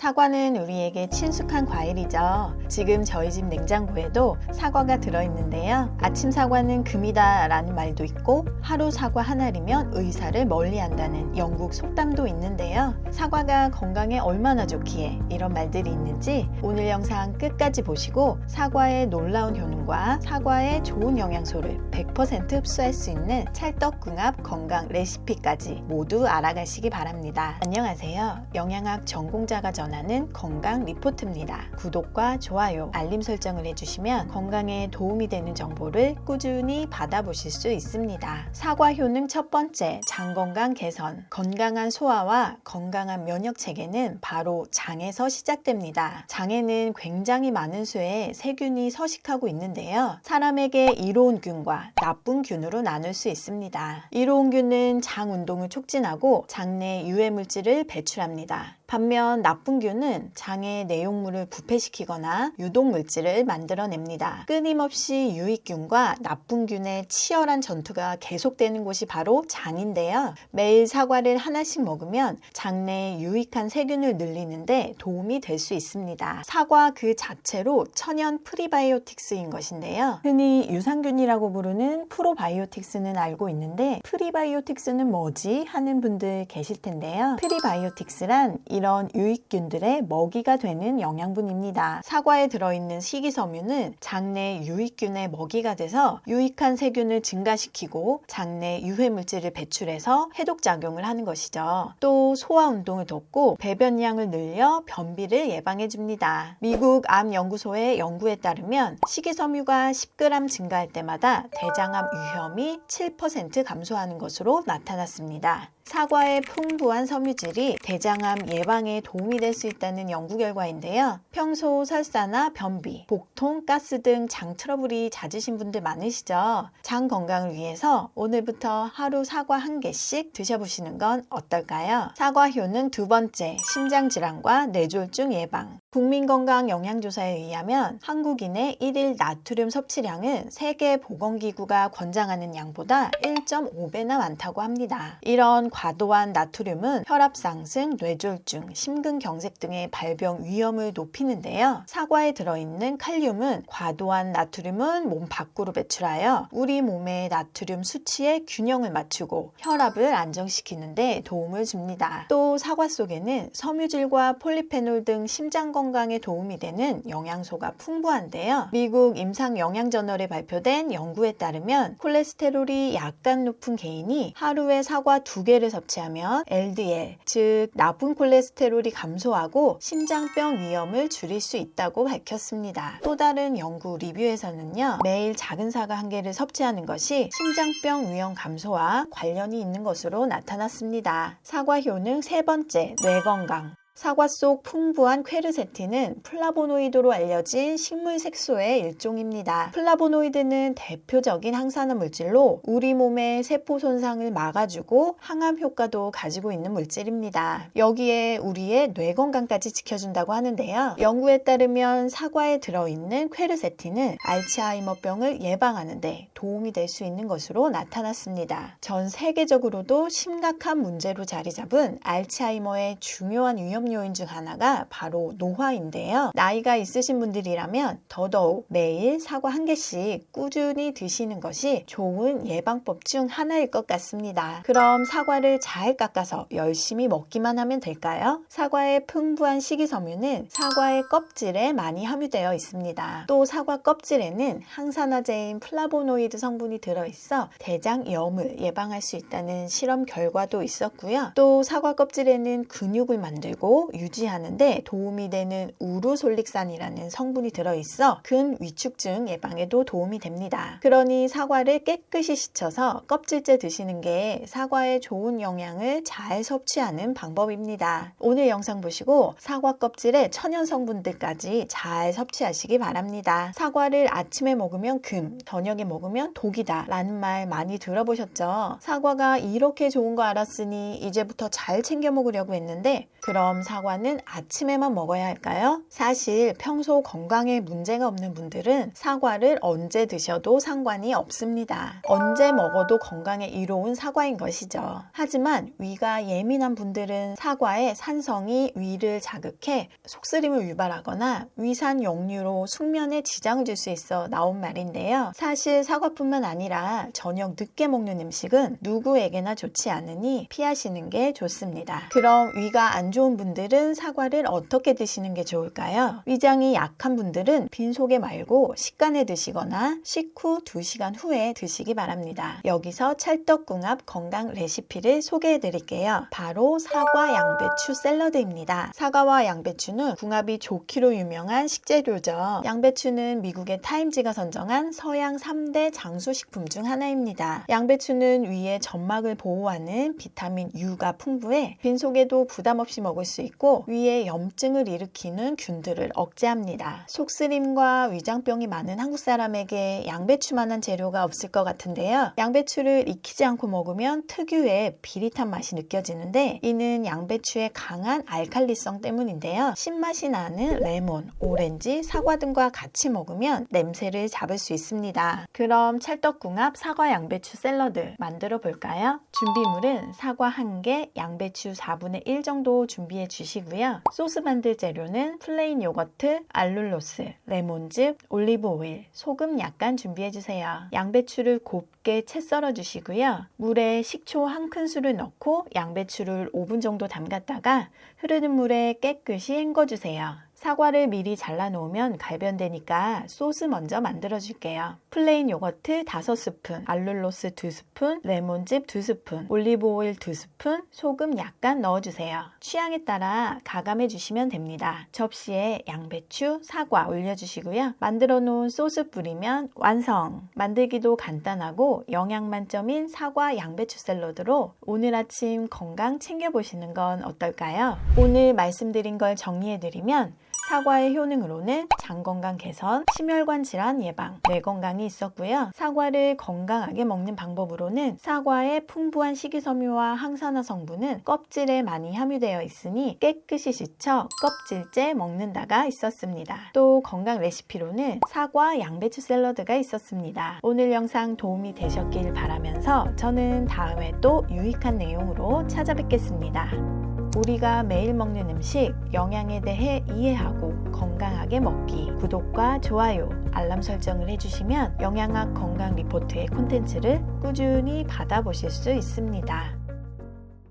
사과는 우리에게 친숙한 과일이죠. 지금 저희 집 냉장고에도 사과가 들어있는데요. 아침 사과는 금이다 라는 말도 있고 하루 사과 한 알이면 의사를 멀리한다는 영국 속담도 있는데요. 사과가 건강에 얼마나 좋기에 이런 말들이 있는지 오늘 영상 끝까지 보시고 사과의 놀라운 효능과 사과의 좋은 영양소를 100% 흡수할 수 있는 찰떡궁합 건강 레시피까지 모두 알아가시기 바랍니다. 안녕하세요. 영양학 전공자가 전하는 건강 리포트입니다. 구독과 좋아요, 알림 설정을 해주시면 건강에 도움이 되는 정보를 꾸준히 받아보실 수 있습니다. 사과 효능 첫 번째, 장 건강 개선. 건강한 소화와 건강한 면역 체계는 바로 장에서 시작됩니다. 장에는 굉장히 많은 수의 세균이 서식하고 있는데요. 사람에게 이로운 균과 나쁜 균으로 나눌 수 있습니다. 이로운 균은 장 운동을 촉진하고 장내 유해 물질을 배출합니다. 반면 나쁜 균은 장의 내용물을 부패시키거나 유독 물질을 만들어냅니다. 끊임없이 유익균과 나쁜 균의 치열한 전투가 계속되는 곳이 바로 장인데요. 매일 사과를 하나씩 먹으면 장내에 유익한 세균을 늘리는데 도움이 될 수 있습니다. 사과 그 자체로 천연 프리바이오틱스인 것인데요. 흔히 유산균이라고 부르는 프로바이오틱스는 알고 있는데 프리바이오틱스는 뭐지? 하는 분들 계실 텐데요. 프리바이오틱스란 이런 유익균들의 먹이가 되는 영양분입니다. 사과에 들어있는 식이섬유는 장내 유익균의 먹이가 돼서 유익한 세균을 증가시키고 장내 유해물질을 배출해서 해독작용을 하는 것이죠. 또 소화 운동을 돕고 배변량을 늘려 변비를 예방해줍니다. 미국 암연구소의 연구에 따르면 식이섬유가 10g 증가할 때마다 대장암 위험이 7% 감소하는 것으로 나타났습니다. 사과의 풍부한 섬유질이 대장암 예방에 도움이 될 수 있다는 연구 결과인데요. 평소 설사나 변비, 복통, 가스 등 장 트러블이 잦으신 분들 많으시죠? 장 건강을 위해서 오늘부터 하루 사과 한 개씩 드셔보시는 건 어떨까요? 사과 효능 두 번째, 심장질환과 뇌졸중 예방. 국민건강영양조사에 의하면 한국인의 1일 나트륨 섭취량은 세계보건기구가 권장하는 양보다 1.5배나 많다고 합니다. 이런 과도한 나트륨은 혈압 상승, 뇌졸중, 심근경색 등의 발병 위험을 높이는데요. 사과에 들어있는 칼륨은 과도한 나트륨은 몸 밖으로 배출하여 우리 몸의 나트륨 수치의 균형을 맞추고 혈압을 안정시키는 데 도움을 줍니다. 또 사과 속에는 섬유질과 폴리페놀 등 심장 건강에 도움이 되는 영양소가 풍부한데요. 미국 임상영양저널에 발표된 연구에 따르면 콜레스테롤이 약간 높은 개인이 하루에 사과 2개를 섭취하면 LDL, 즉 나쁜 콜레스테롤이 감소하고 심장병 위험을 줄일 수 있다고 밝혔습니다. 또 다른 연구 리뷰에서는요. 매일 작은 사과 1개를 섭취하는 것이 심장병 위험 감소와 관련이 있는 것으로 나타났습니다. 사과 효능 세 번째, 뇌 건강. 사과 속 풍부한 퀘르세틴은 플라보노이드로 알려진 식물 색소의 일종입니다. 플라보노이드는 대표적인 항산화 물질로 우리 몸의 세포 손상을 막아주고 항암 효과도 가지고 있는 물질입니다. 여기에 우리의 뇌 건강까지 지켜준다고 하는데요. 연구에 따르면 사과에 들어있는 퀘르세틴은 알츠하이머병을 예방하는 데 도움이 될 수 있는 것으로 나타났습니다. 전 세계적으로도 심각한 문제로 자리 잡은 알츠하이머의 중요한 위험 요인 중 하나가 바로 노화인데요. 나이가 있으신 분들이라면 더더욱 매일 사과 1개씩 꾸준히 드시는 것이 좋은 예방법 중 하나일 것 같습니다. 그럼 사과를 잘 깎아서 열심히 먹기만 하면 될까요? 사과의 풍부한 식이섬유는 사과의 껍질에 많이 함유되어 있습니다. 또 사과 껍질에는 항산화제인 플라보노이드 성분이 들어있어 대장염을 예방할 수 있다는 실험 결과도 있었고요. 또 사과 껍질에는 근육을 만들고 유지하는데 도움이 되는 우르솔릭산이라는 성분이 들어있어 근 위축증 예방에도 도움이 됩니다. 그러니 사과를 깨끗이 씻어서 껍질째 드시는 게 사과의 좋은 영양을 잘 섭취하는 방법입니다. 오늘 영상 보시고 사과 껍질의 천연 성분들까지 잘 섭취하시기 바랍니다. 사과를 아침에 먹으면 금, 저녁에 먹으면 독이다 라는 말 많이 들어보셨죠? 사과가 이렇게 좋은 거 알았으니 이제부터 잘 챙겨 먹으려고 했는데 그럼 사과는 아침에만 먹어야 할까요? 사실 평소 건강에 문제가 없는 분들은 사과를 언제 드셔도 상관이 없습니다. 언제 먹어도 건강에 이로운 사과인 것이죠. 하지만 위가 예민한 분들은 사과의 산성이 위를 자극해 속쓰림을 유발하거나 위산 역류로 숙면에 지장을 줄 수 있어 나온 말인데요. 사실 사과뿐만 아니라 저녁 늦게 먹는 음식은 누구에게나 좋지 않으니 피하시는 게 좋습니다. 그럼 위가 안 좋은 분들은 사과를 어떻게 드시는 게 좋을까요? 위장이 약한 분들은 빈속에 말고 식간에 드시거나 식후 2시간 후에 드시기 바랍니다. 여기서 찰떡궁합 건강 레시피를 소개해 드릴게요. 바로 사과 양배추 샐러드입니다. 사과와 양배추는 궁합이 좋기로 유명한 식재료죠. 양배추는 미국의 타임지가 선정한 서양 3대 장수식품 중 하나입니다. 양배추는 위의 점막을 보호하는 비타민 U가 풍부해 빈속에도 부담 없이 먹을 수 있고 위에 염증을 일으키는 균들을 억제합니다. 속쓰림과 위장병이 많은 한국 사람에게 양배추만한 재료가 없을 것 같은데요. 양배추를 익히지 않고 먹으면 특유의 비릿한 맛이 느껴지는데 이는 양배추의 강한 알칼리성 때문인데요. 신맛이 나는 레몬, 오렌지, 사과 등과 같이 먹으면 냄새를 잡을 수 있습니다. 그럼 찰떡궁합 사과 양배추 샐러드 만들어 볼까요? 준비물은 사과 1개, 양배추 4분의 1 정도 준비해 주시고요. 소스 만들 재료는 플레인 요거트, 알룰로스, 레몬즙, 올리브 오일, 소금 약간 준비해 주세요. 양배추를 곱게 채 썰어 주시고요. 물에 식초 1큰술을 넣고 양배추를 5분 정도 담갔다가 흐르는 물에 깨끗이 헹궈 주세요. 사과를 미리 잘라 놓으면 갈변되니까 소스 먼저 만들어 줄게요. 플레인 요거트 5스푼, 알룰로스 2스푼, 레몬즙 2스푼, 올리브 오일 2스푼, 소금 약간 넣어주세요. 취향에 따라 가감해 주시면 됩니다. 접시에 양배추, 사과 올려주시고요. 만들어 놓은 소스 뿌리면 완성! 만들기도 간단하고 영양 만점인 사과 양배추 샐러드로 오늘 아침 건강 챙겨보시는 건 어떨까요? 오늘 말씀드린 걸 정리해드리면 사과의 효능으로는 장 건강 개선, 심혈관 질환 예방, 뇌 건강이 있었고요. 사과를 건강하게 먹는 방법으로는 사과의 풍부한 식이섬유와 항산화 성분은 껍질에 많이 함유되어 있으니 깨끗이 씻어 껍질째 먹는다가 있었습니다. 또 건강 레시피로는 사과 양배추 샐러드가 있었습니다. 오늘 영상 도움이 되셨길 바라면서 저는 다음에 또 유익한 내용으로 찾아뵙겠습니다. 우리가 매일 먹는 음식, 영양에 대해 이해하고 건강하게 먹기. 구독과 좋아요, 알람 설정을 해주시면 영양학 건강 리포트의 콘텐츠를 꾸준히 받아보실 수 있습니다.